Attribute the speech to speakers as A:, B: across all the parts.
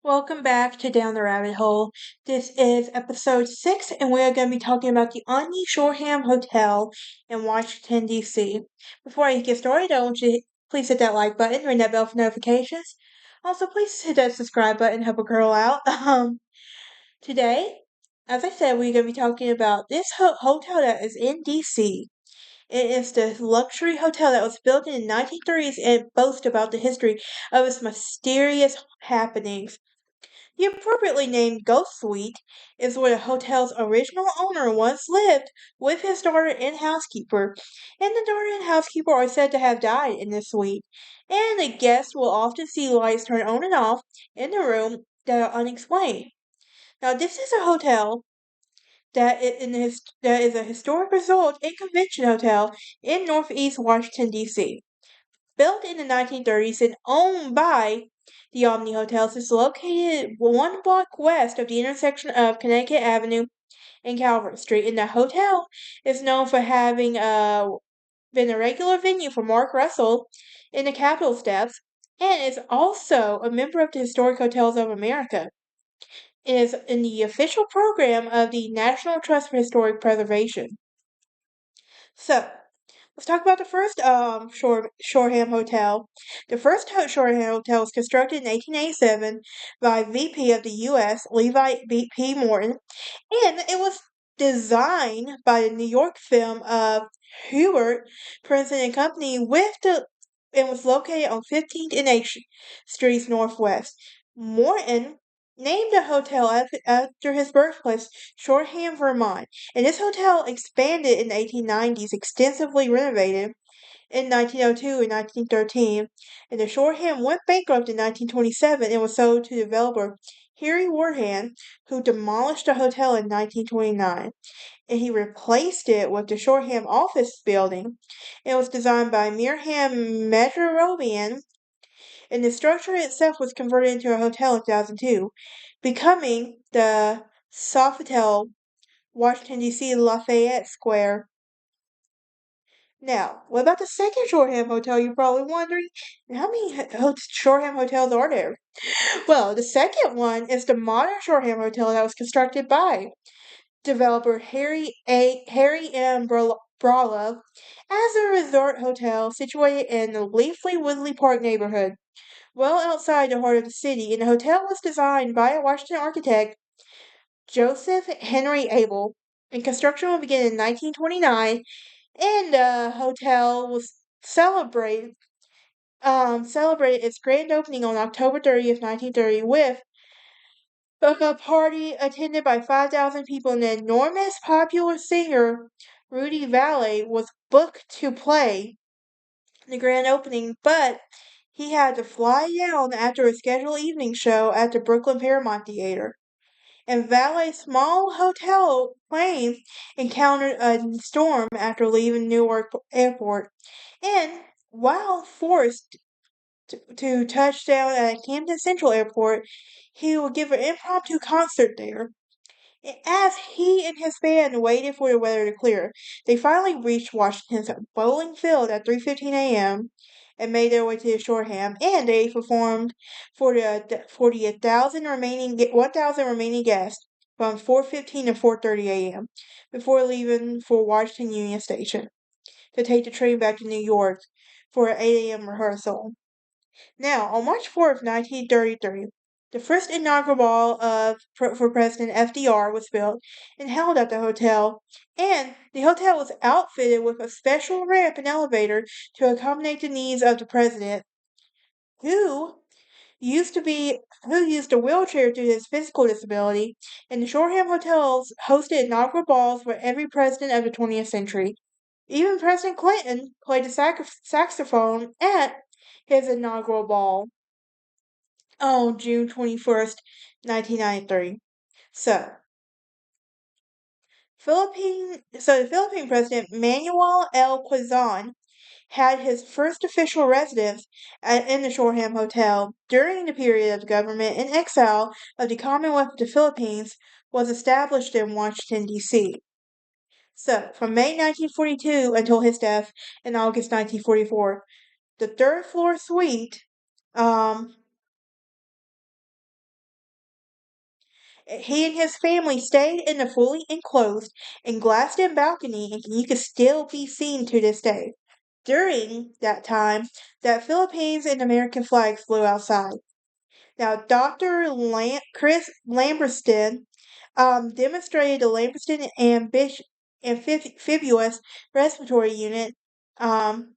A: Welcome back to Down the Rabbit Hole. This is episode 6, and we're going to be talking about the Omni Shoreham Hotel in Washington, D.C. Before I get started, I want you to please hit that like button, ring that bell for notifications. Also, please hit that subscribe button, help a girl out. Today, as I said, we're going to be talking about this hotel that is in D.C. It is the luxury hotel that was built in the 1930s and boasts about the history of its mysterious happenings. The appropriately named Ghost Suite is where the hotel's original owner once lived with his daughter and housekeeper, and the daughter and housekeeper are said to have died in this suite, and the guests will often see lights turn on and off in the room that are unexplained. Now, this is a hotel that is a historic resort and convention hotel in Northeast Washington, D.C. Built in the 1930s and owned by the Omni Hotels, it's located one block west of the intersection of Connecticut Avenue and Calvert Street. And the hotel is known for having been a regular venue for Mark Russell in the Capitol Steps, and is also a member of the Historic Hotels of America. It is in the official program of the National Trust for Historic Preservation. So, let's talk about the first Shoreham Hotel. The first Shoreham Hotel was constructed in 1887 by VP of the U.S. Levi B.P. Morton, and it was designed by the New York firm of Hubert, Princeton and Company, and was located on 15th and 8th Streets Northwest. Morton named the hotel after his birthplace, Shoreham, Vermont, and this hotel expanded in the 1890s, extensively renovated in 1902 and 1913, and the Shoreham went bankrupt in 1927 and was sold to developer Harry Warhan, who demolished the hotel in 1929, and he replaced it with the Shoreham office building. It was designed by Mirham Metrobian, and the structure itself was converted into a hotel in 2002, becoming the Sofitel Washington, D.C. Lafayette Square. Now, what about the second Shoreham Hotel, you're probably wondering? How many Shoreham hotels are there? Well, the second one is the modern Shoreham Hotel that was constructed by developer Harry M. Bralo as a resort hotel situated in the Leafly Woodley Park neighborhood, well outside the heart of the city. And the hotel was designed by a Washington architect, Joseph Henry Abel, and construction will begin in 1929, and the hotel was celebrated its grand opening on October 30th, 1930, with a party attended by 5,000 people, and the enormous popular singer Rudy Valle was booked to play the grand opening, but he had to fly down after a scheduled evening show at the Brooklyn Paramount Theater. And Valle's small hotel plane encountered a storm after leaving Newark Airport, and while forced to touch down at Camden Central Airport, he would give an impromptu concert there. As he and his band waited for the weather to clear, they finally reached Washington's bowling field at 3:15 a.m. and made their way to the Shoreham, and they performed for the 1,000 remaining guests from 4:15 to 4:30 a.m. before leaving for Washington Union Station to take the train back to New York for an 8 a.m. rehearsal. Now, on March 4th, 1933, the first inaugural ball for President FDR was built and held at the hotel, and the hotel was outfitted with a special ramp and elevator to accommodate the needs of the president, who who used a wheelchair due to his physical disability, and the Shoreham hotels hosted inaugural balls for every president of the 20th century. Even President Clinton played the saxophone at his inaugural ball on June 21st, 1993. So, the Philippine President Manuel L. Quezon had his first official residence in the Shoreham Hotel during the period of the government in exile of the Commonwealth of the Philippines was established in Washington, D.C. So, from May 1942 until his death in August 1944, the third floor suite um, He and his family stayed in the fully enclosed and glassed-in balcony, and you can still be seen to this day. During that time, that Philippines and American flags flew outside. Now, Chris Lamberston demonstrated the Lamberston amphibious respiratory unit um,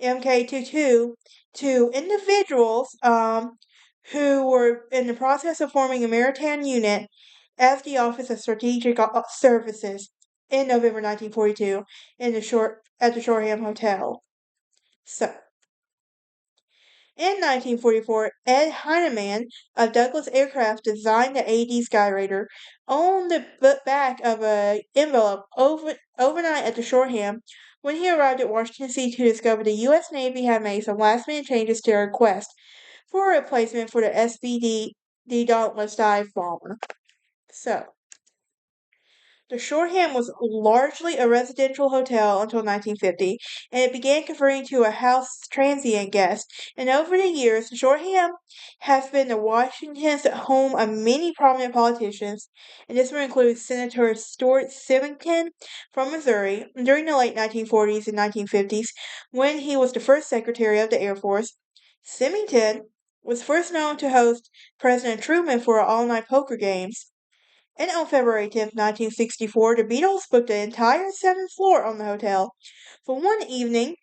A: MK-22 to individuals who were in the process of forming a maritime unit as the Office of Strategic Services in November 1942 at the Shoreham Hotel. So, in 1944, Ed Heinemann of Douglas Aircraft designed the AD Skyraider on the back of an envelope overnight at the Shoreham. When he arrived at Washington, D.C. to discover the U.S. Navy had made some last-minute changes to their request for a replacement for the SBD Dauntless dive bomber. So, the Shoreham was largely a residential hotel until 1950, and it began converting to a house transient guest. And over the years, the Shoreham has been the Washington's home of many prominent politicians, and this would include Senator Stuart Symington from Missouri during the late 1940s and 1950s, when he was the first Secretary of the Air Force. Symington was first known to host President Truman for all-night poker games. And on February 10th, 1964, the Beatles booked the entire seventh floor on the hotel for one evening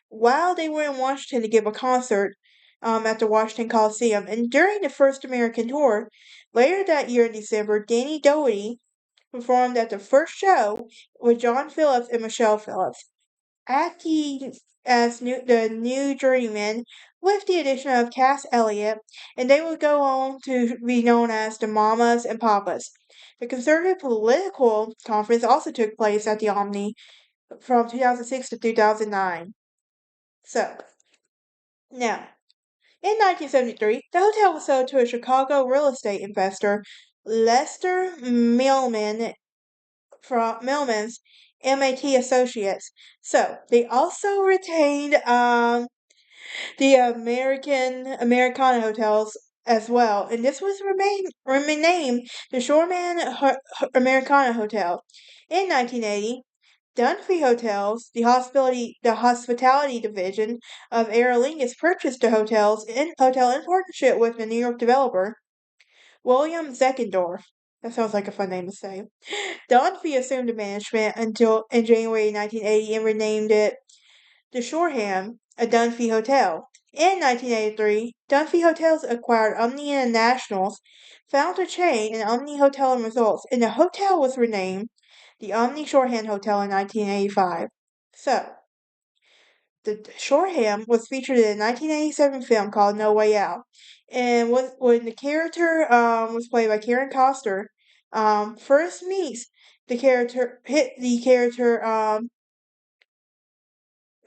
A: while they were in Washington to give a concert at the Washington Coliseum. And during the first American tour, later that year in December, Danny Doherty performed at the first show with John Phillips and Michelle Phillips, acting as the new journeyman with the addition of Cass Elliot, and they would go on to be known as the Mamas and Papas. The Conservative Political Conference also took place at the Omni from 2006 to 2009. So, now, in 1973, the hotel was sold to a Chicago real estate investor, Lester Millman's MAT Associates. So, they also retained the Americana hotels as well, and this was renamed the Americana Hotel. In 1980, Dunphy Hotels, the hospitality division of Aer Lingus, purchased the hotel in partnership with the New York developer William Zeckendorf. That sounds like a fun name to say. Dunphy assumed the management until in January 1980 and renamed it the Shoreham, a Dunphy hotel. In 1983, Dunphy Hotels acquired Omni International's founder chain and Omni Hotel and Resorts, and the hotel was renamed the Omni Shoreham Hotel in 1985. So, the Shoreham was featured in a 1987 film called No Way Out, and when the character was played by Karen Costner, first meets the character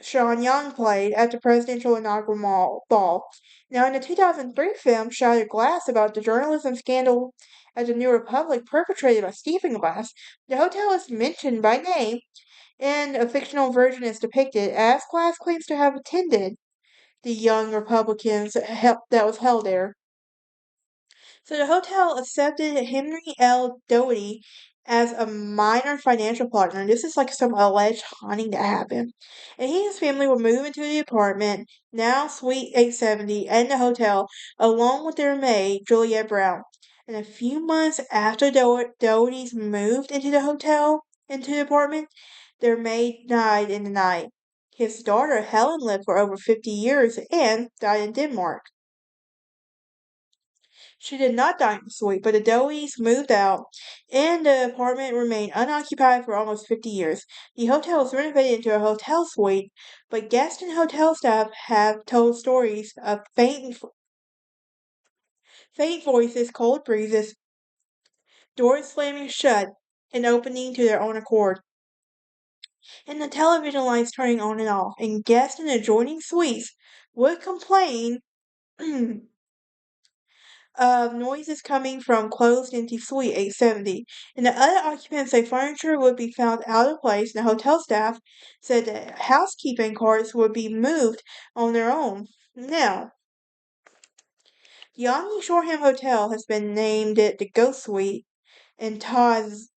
A: Sean Young played at the presidential inaugural ball. Now, in the 2003 film Shattered Glass about the journalism scandal at the New Republic perpetrated by Stephen Glass, the hotel is mentioned by name, and a fictional version is depicted as Glass claims to have attended the Young Republicans that was held there. So the hotel accepted Henry L. Doherty as a minor financial partner. This is like some alleged haunting that happened. And he and his family were moved into the apartment, now Suite 870, and the hotel, along with their maid, Juliet Brown. And a few months after Doherty's moved into the apartment, their maid died in the night. His daughter, Helen, lived for over 50 years and died in Denmark. She did not die in the suite, but the Doheys moved out, and the apartment remained unoccupied for almost 50 years. The hotel was renovated into a hotel suite, but guests and hotel staff have told stories of faint voices, cold breezes, doors slamming shut and opening to their own accord, and the television lights turning on and off, and guests in adjoining suites would complain of noises coming from closed empty suite 870, and the other occupants say furniture would be found out of place, and the hotel staff said that housekeeping carts would be moved on their own. Now, The Omni Shoreham Hotel has been named the Ghost Suite, and Scartazzi,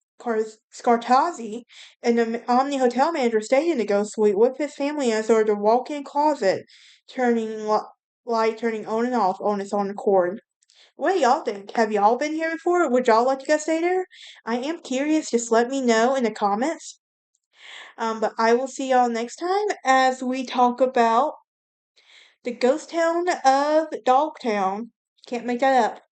A: an Omni Hotel manager, stayed in the Ghost Suite with his family as there was a walk-in closet, light turning on and off on its own accord. What do y'all think? Have y'all been here before? Would y'all like to go stay there? I am curious. Just let me know in the comments. But I will see y'all next time as we talk about the ghost town of Dogtown. Can't make that up.